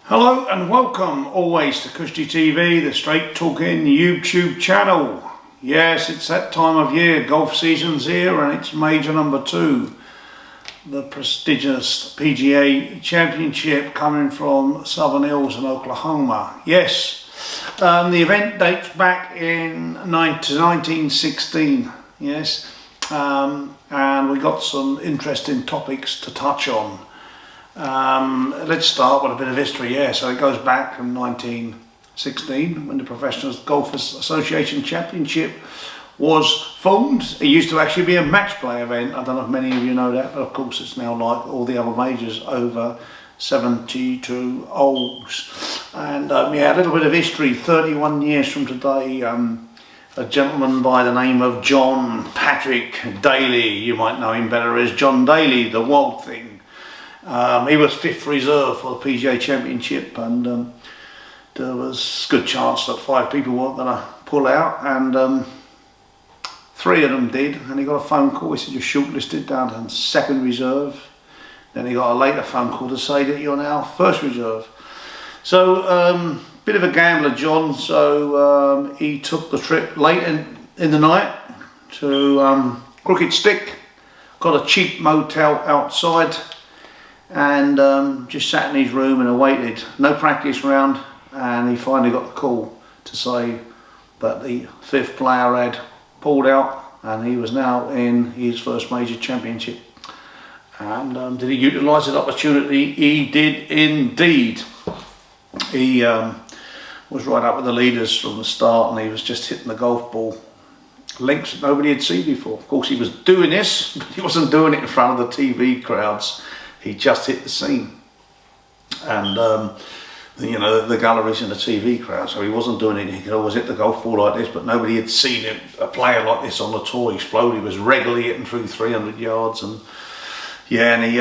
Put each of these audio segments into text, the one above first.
Hello and welcome always to Kushti TV, the straight talking YouTube channel. Yes, it's that time of year, golf season's here and it's major number 2. The prestigious PGA Championship coming from Southern Hills in Oklahoma. Yes, the event dates back in 1916, yes, and we got some interesting topics to touch on. Let's start with a bit of history. Yeah, so it goes back from 1916 when the Professional Golfers Association Championship was formed. It used to actually be a match play event. I don't know if many of you know that, but of course it's now like all the other majors, over 72 holes. And yeah, a little bit of history. 31 years from today, a gentleman by the name of John Patrick Daly, you might know him better as John Daly, the Wild Thing. He was 5th reserve for the PGA Championship, and there was a good chance that 5 people weren't going to pull out, and 3 of them did, and he got a phone call. He said, "You're shortlisted down to 2nd reserve." Then he got a later phone call to say that you're now 1st reserve. So, bit of a gambler, John, so he took the trip late in the night to Crooked Stick, got a cheap motel outside, and just sat in his room and awaited. No practice round, and he finally got the call to say that the 5th player had pulled out and he was now in his first major championship. And did he utilise that opportunity? He did indeed. He was right up with the leaders from the start, and he was just hitting the golf ball lengths that nobody had seen before. Of course, he was doing this, but he wasn't doing it in front of the TV crowds. He just hit the scene, and you know, the galleries and the TV crowd, so he wasn't doing it. He could always hit the golf ball like this, but nobody had seen a player like this on the tour explode. He was regularly hitting through 300 yards, and yeah, and he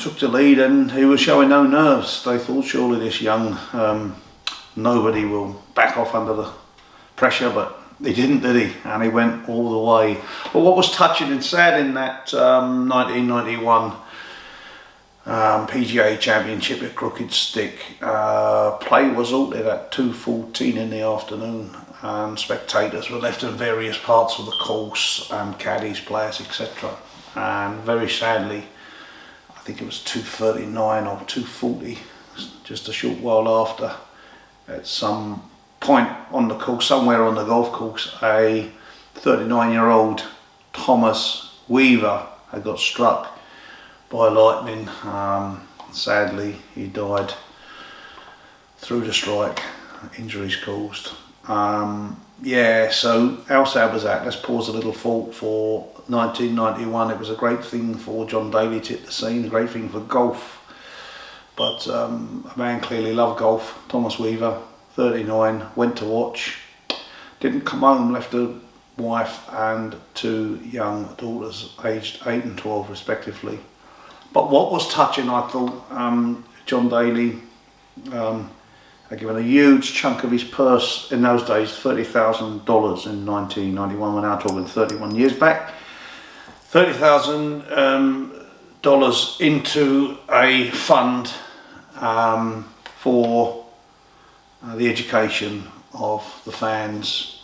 took the lead, and he was showing no nerves. They thought surely this young nobody will back off under the pressure, but he didn't, did he? And he went all the way. But what was touching and sad in that 1991 PGA Championship at Crooked Stick, play was halted at 2:14 in the afternoon, and spectators were left in various parts of the course, and caddies, players, etc. And very sadly, I think it was 2:39 or 2:40, just a short while after, at some point on the course, somewhere on the golf course, a 39-year-old Thomas Weaver had got struck by lightning. Sadly, he died through the strike, injuries caused. Yeah, so how sad was that? Let's pause a little thought for 1991. It was a great thing for John Daly to hit the scene, a great thing for golf. But a man clearly loved golf, Thomas Weaver, 39, went to watch, didn't come home, left a wife and 2 young daughters, aged 8 and 12 respectively. But what was touching, I thought, John Daly had given a huge chunk of his purse in those days, $30,000 in 1991. We're now talking 31 years back. $30,000 into a fund for the education of the fans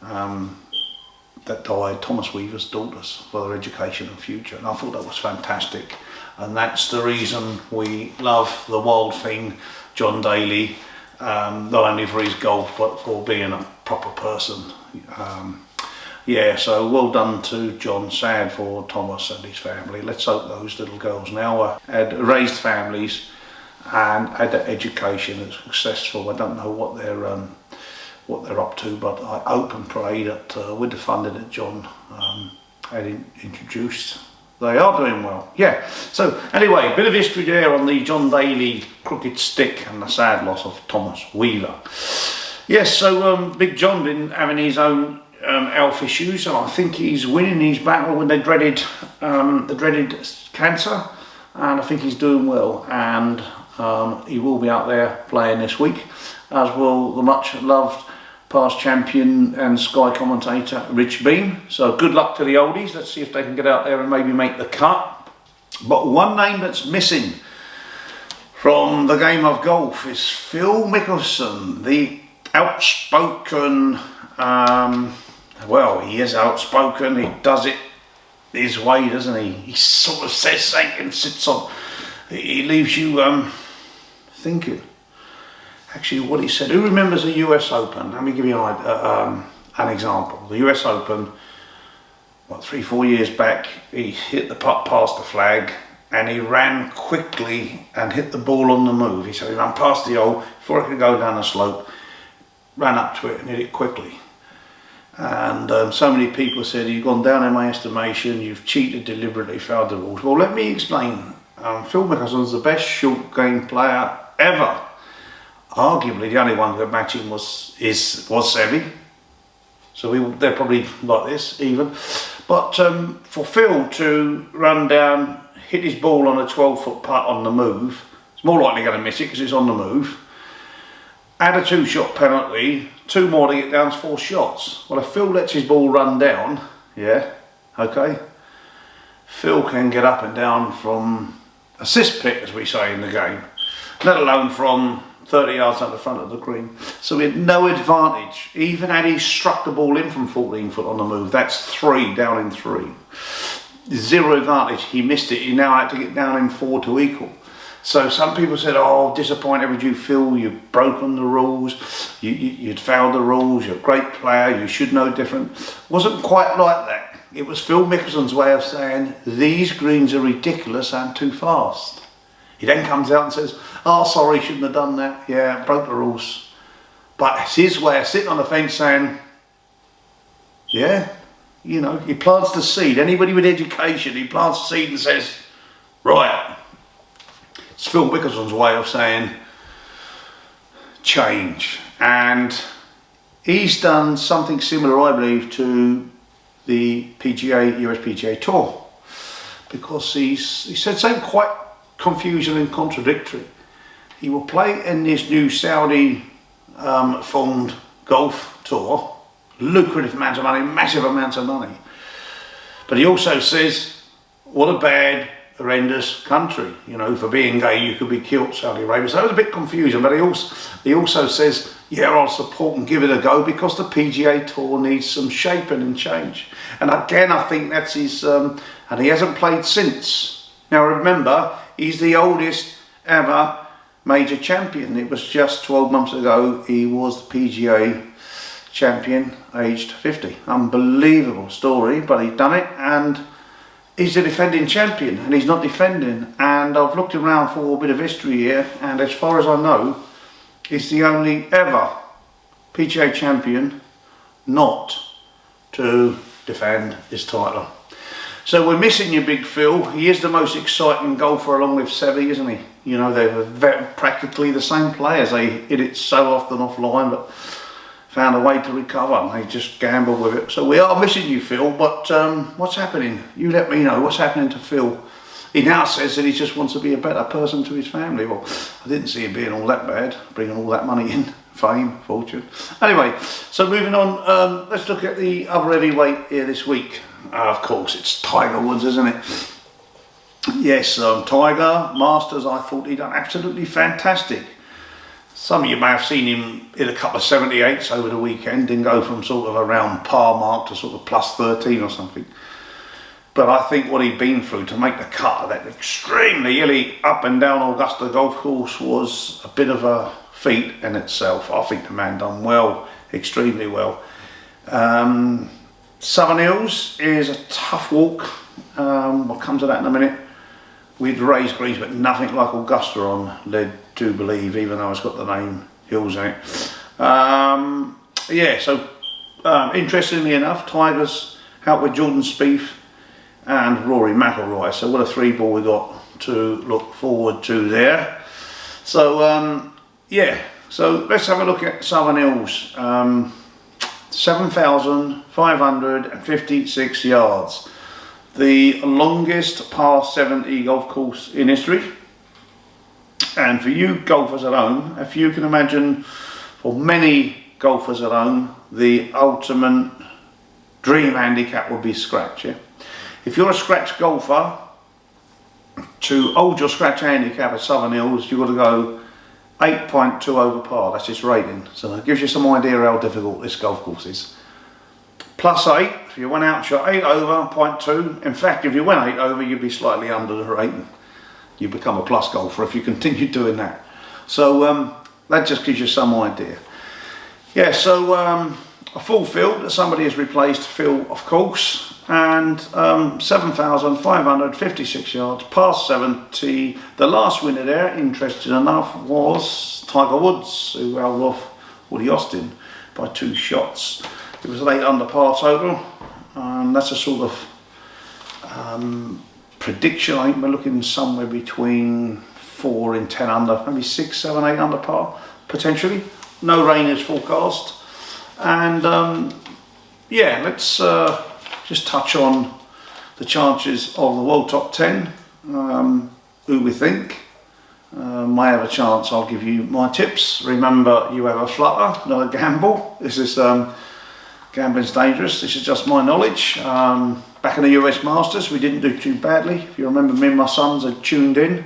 that died, Thomas Weaver's daughters, for their education and future. And I thought that was fantastic. And that's the reason we love the Wild Thing, John Daly, not only for his golf, but for being a proper person. Yeah, so well done to John. Sad for Thomas and his family. Let's hope those little girls now had raised families and had their education is successful. I don't know what they're up to, but I hope and pray that with the funding that John had introduced, they are doing well. Yeah, so anyway, a bit of history there on the John Daly Crooked Stick and the sad loss of Thomas Weaver. Yes, so Big John been having his own health issues, and I think he's winning his battle with the dreaded cancer, and I think he's doing well, and he will be out there playing this week, as will the much loved past champion and Sky commentator Rich Beam. So good luck to the oldies. Let's see if they can get out there and maybe make the cut. But one name that's missing from the game of golf is Phil Mickelson, the outspoken, well, he is outspoken, he does it his way, doesn't he? He sort of says something and sits on, he leaves you thinking. Actually, what he said, who remembers the US Open? Let me give you an example. The US Open, what, 3-4 years back, he hit the putt past the flag and he ran quickly and hit the ball on the move. He said he ran past the hole before it could go down the slope, ran up to it and hit it quickly. And so many people said, you've gone down in my estimation, you've cheated, deliberately failed the rules. Well, let me explain. Phil Mickelson's the best short game player ever. Arguably the only one that match him was Seve. So they're probably like this even. But for Phil to run down, hit his ball on a 12-foot putt on the move, it's more likely going to miss it because it's on the move. Add a 2-shot penalty, 2 more to get down to 4 shots. Well, if Phil lets his ball run down, yeah, okay, Phil can get up and down from assist pit, as we say in the game, let alone from 30 yards up the front of the green. So he had no advantage. Even had he struck the ball in from 14 foot on the move, that's 3, down in 3. 0 advantage. He missed it. He now had to get down in 4 to equal. So some people said, oh, disappointed with you, Phil, you've broken the rules, you'd failed the rules, you're a great player, you should know different. Wasn't quite like that. It was Phil Mickelson's way of saying, these greens are ridiculous and too fast. He then comes out and says, oh, sorry, shouldn't have done that. Yeah, broke the rules. But it's his way of sitting on the fence saying, yeah, you know, he plants the seed. Anybody with education, he plants the seed and says, right. It's Phil Mickelson's way of saying, change. And he's done something similar, I believe, to the PGA, US PGA Tour. Because he said something quite confusing and contradictory. He will play in this new Saudi formed golf tour, lucrative amounts of money, massive amounts of money. But he also says, what a bad, horrendous country, you know, for being gay you could be killed, Saudi Arabia. So that was a bit confusing, but he also says, yeah, I'll support and give it a go because the PGA Tour needs some shaping and change. And again, I think that's his, and he hasn't played since. Now remember, he's the oldest ever major champion. It was just 12 months ago he was the PGA champion, aged 50. Unbelievable story, but he's done it, and he's the defending champion, and he's not defending. And I've looked around for a bit of history here, and as far as I know, he's the only ever PGA champion not to defend his title. So we're missing you, Big Phil. He is the most exciting golfer along with Seve, isn't he? You know, they're practically the same players. They hit it so often offline, but found a way to recover, and they just gamble with it. So we are missing you, Phil, but what's happening? You let me know what's happening to Phil. He now says that he just wants to be a better person to his family. Well, I didn't see him being all that bad, bringing all that money in, fame, fortune. Anyway, so moving on, let's look at the other heavyweight here this week. Of course, it's Tiger Woods, isn't it? Yes, Tiger, Masters, I thought he'd done absolutely fantastic. Some of you may have seen him hit a couple of 78s over the weekend, didn't go from sort of around par mark to sort of plus 13 or something. But I think what he'd been through to make the cut of that extremely hilly up and down Augusta golf course was a bit of a feat in itself. I think the man done well, extremely well. Southern Hills is a tough walk. We'll come to that in a minute. We'd raised greens, but nothing like Augusta on led to believe, even though it's got the name Hills in it. Yeah, so interestingly enough, Tiger's out with Jordan Spieth and Rory McIlroy. So what a 3-ball we got to look forward to there. So yeah, so let's have a look at Southern Hills. 7,556 yards. The longest par 70 golf course in history. And for you golfers at home, if you can imagine, for many golfers at home, the ultimate dream handicap would be scratch. Yeah? If you're a scratch golfer, to hold your scratch handicap at Southern Hills, you've got to go 8.2 over par. That's its rating. So it gives you some idea how difficult this golf course is. +8, if you went out and shot 8 over, 0.2. In fact, if you went 8 over, you'd be slightly under the rating. You become a plus golfer if you continue doing that. So that just gives you some idea. Yeah, so a full field that somebody has replaced Phil, of course, and 7,556 yards, past 70. The last winner there, interesting enough, was Tiger Woods, who held off Woody Austin by 2 shots. It was an 8 under par total, and that's a sort of prediction. I think we're looking somewhere between 4 and 10 under, maybe 6, 7, 8 under par, potentially. No rain is forecast. And yeah, let's just touch on the chances of the World Top 10, who we think may have a chance. I'll give you my tips. Remember, you have a flutter, not a gamble. This is gambling's dangerous. This is just my knowledge. Back in the US Masters, we didn't do too badly. If you remember, me and my sons had tuned in.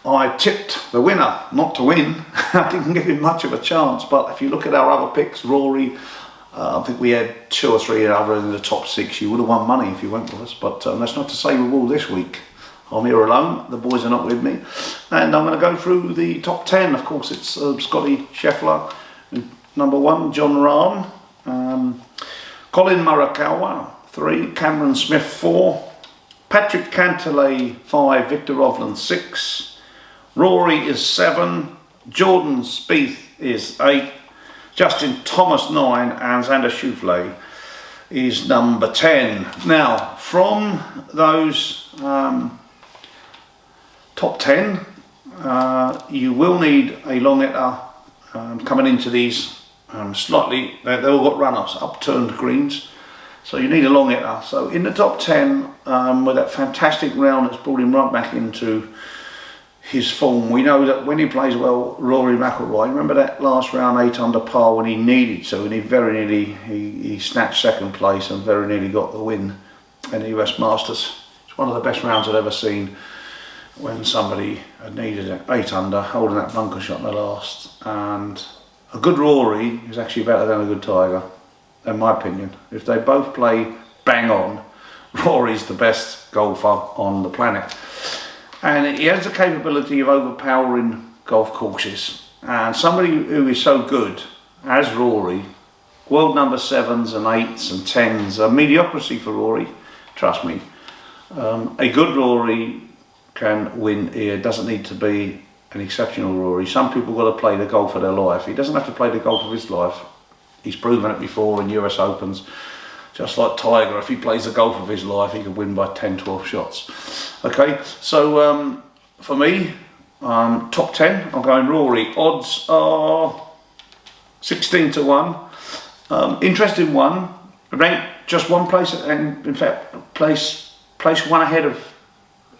I tipped the winner not to win. I didn't give him much of a chance, but if you look at our other picks, Rory, I think we had 2 or 3 other in the top 6. You would have won money if you went with us, but that's not to say we will this week. I'm here alone, the boys are not with me, and I'm going to go through the top 10. Of course, it's Scotty Scheffler, number 1, John Rahm, Colin Morikawa, 3, Cameron Smith, 4, Patrick Cantlay, 5, Victor Hovland, 6, Rory is 7, Jordan Spieth is 8, Justin Thomas 9, and Xander Schauffele is number 10. Now, from those top 10, you will need a long hitter coming into these slightly, they've all got runoffs, upturned greens. So you need a long hitter. So in the top 10, with that fantastic round that's brought him right back into his form, we know that when he plays well, Rory McIlroy, remember that last round 8 under par when he needed to, and he very nearly, he snatched 2nd place and very nearly got the win in the US Masters. It's one of the best rounds I've ever seen when somebody had needed it, 8 under, holding that bunker shot in the last. And a good Rory is actually better than a good Tiger, in my opinion. If they both play bang on, Rory's the best golfer on the planet. And he has the capability of overpowering golf courses. And somebody who is so good as Rory, world number 7s and 8s and 10s, a mediocrity for Rory, trust me. A good Rory can win here. It doesn't need to be an exceptional Rory. Some people got to play the golf of their life. He doesn't have to play the golf of his life. He's proven it before in US Opens. Just like Tiger, if he plays the golf of his life, he could win by 10, 12 shots. Okay, so for me, top 10, I'm going Rory. Odds are 16 to 1. Interesting one, ranked just one place, and in fact, place 1 ahead of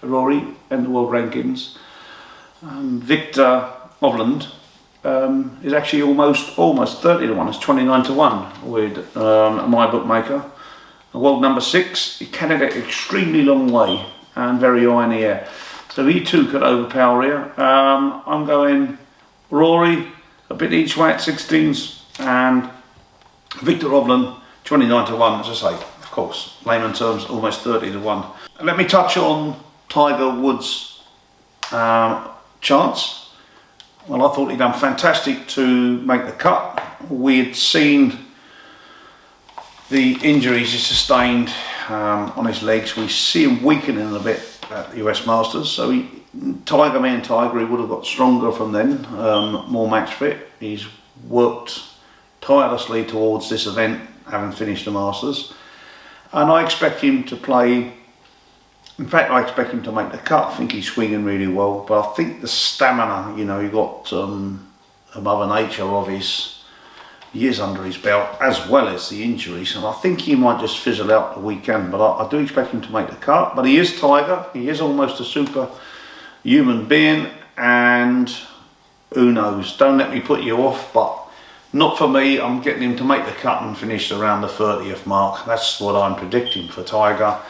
Rory in the world rankings. Victor Hovland is actually almost 30 to 1. It's 29 to 1 with my bookmaker. World number 6, he can get extremely long way and very high in the air. So he too could overpower here. I'm going Rory a bit each way at 16s, and Victor Hovland 29 to 1, as I say, of course, layman terms, almost 30 to 1. And let me touch on Tiger Woods' chance. Well, I thought he'd done fantastic to make the cut. We had seen the injuries he sustained on his legs. We see him weakening a bit at the US Masters. So Tiger, he would have got stronger from then, more match fit. He's worked tirelessly towards this event, having finished the Masters. And I expect him to play. In fact, I expect him to make the cut. I think he's swinging really well, but I think the stamina, you know, he got Mother Nature of his years under his belt, as well as the injuries, and I think he might just fizzle out the weekend, but I do expect him to make the cut. But he is Tiger, he is almost a superhuman being, and who knows, don't let me put you off, but not for me. I'm getting him to make the cut and finish around the 30th mark. That's what I'm predicting for Tiger.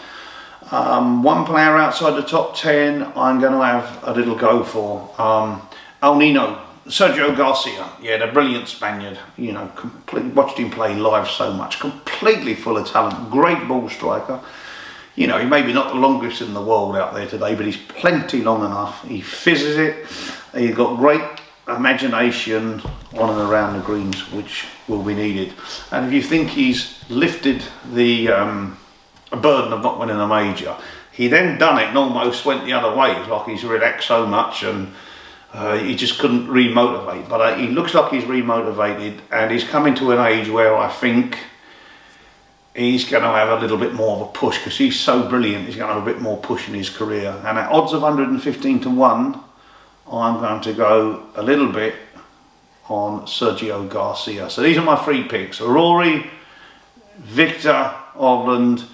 One player outside the top 10 I'm going to have a little go for. El Nino, Sergio Garcia. Yeah, the brilliant Spaniard. You know, watched him play live so much. Completely full of talent. Great ball striker. You know, he may be not the longest in the world out there today, but he's plenty long enough. He fizzes it. He's got great imagination on and around the greens, which will be needed. And if you think he's lifted the burden of not winning a major, he then done it and almost went the other way. It's like he's relaxed so much and he just couldn't re-motivate. But he looks like he's re-motivated, and he's coming to an age where I think he's going to have a little bit more of a push, because he's so brilliant. He's going to have a bit more push in his career. And at odds of 115 to 1, I'm going to go a little bit on Sergio Garcia. So these are my 3 picks: Rory, Victor Hovland,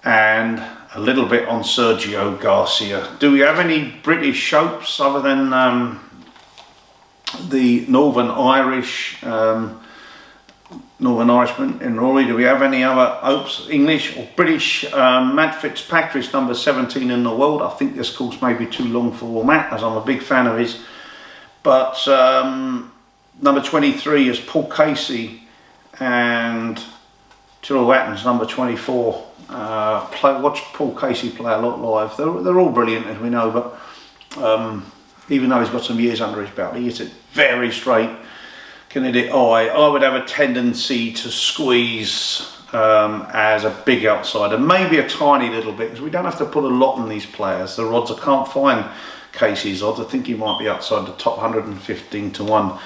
and a little bit on Sergio Garcia. Do we have any British hopes other than the Northern Irishman in Rory? Do we have any other hopes, English or British? Matt Fitzpatrick's number 17 in the world. I think this course may be too long for Matt, as I'm a big fan of his. But number 23 is Paul Casey, and Tyrrell Hatton's number 24. Watch Paul Casey play a lot live. They're all brilliant, as we know, but even though he's got some years under his belt, he hits it very straight. Can hit it high. I would have a tendency to squeeze as a big outsider, maybe a tiny little bit, because we don't have to put a lot on these players. The odds, I can't find Casey's odds. I think he might be outside the top 115 to 1,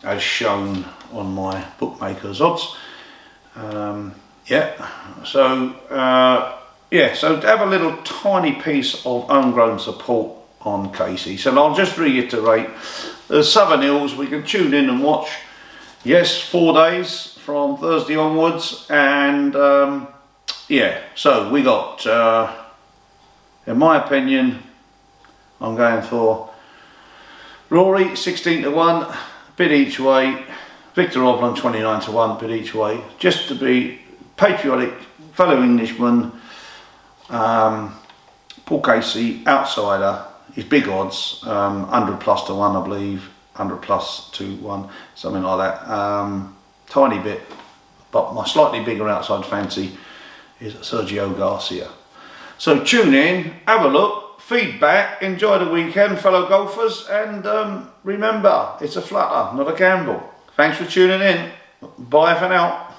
as shown on my bookmaker's odds. So to have a little tiny piece of homegrown support on Casey. So I'll just reiterate, the Southern Hills we can tune in and watch. Yes, 4 days from Thursday onwards, and so we got, in my opinion, I'm going for Rory 16 to 1, bid each way. Victor Hovland 29 to 1, bid each way, just to be patriotic, fellow Englishman. Paul Casey, outsider, he's big odds, 100 plus to 1 I believe, 100 plus to 1, something like that. Tiny bit, but my slightly bigger outside fancy is Sergio Garcia. So tune in, have a look, feedback, enjoy the weekend, fellow golfers, and remember, it's a flutter, not a gamble. Thanks for tuning in. Bye for now.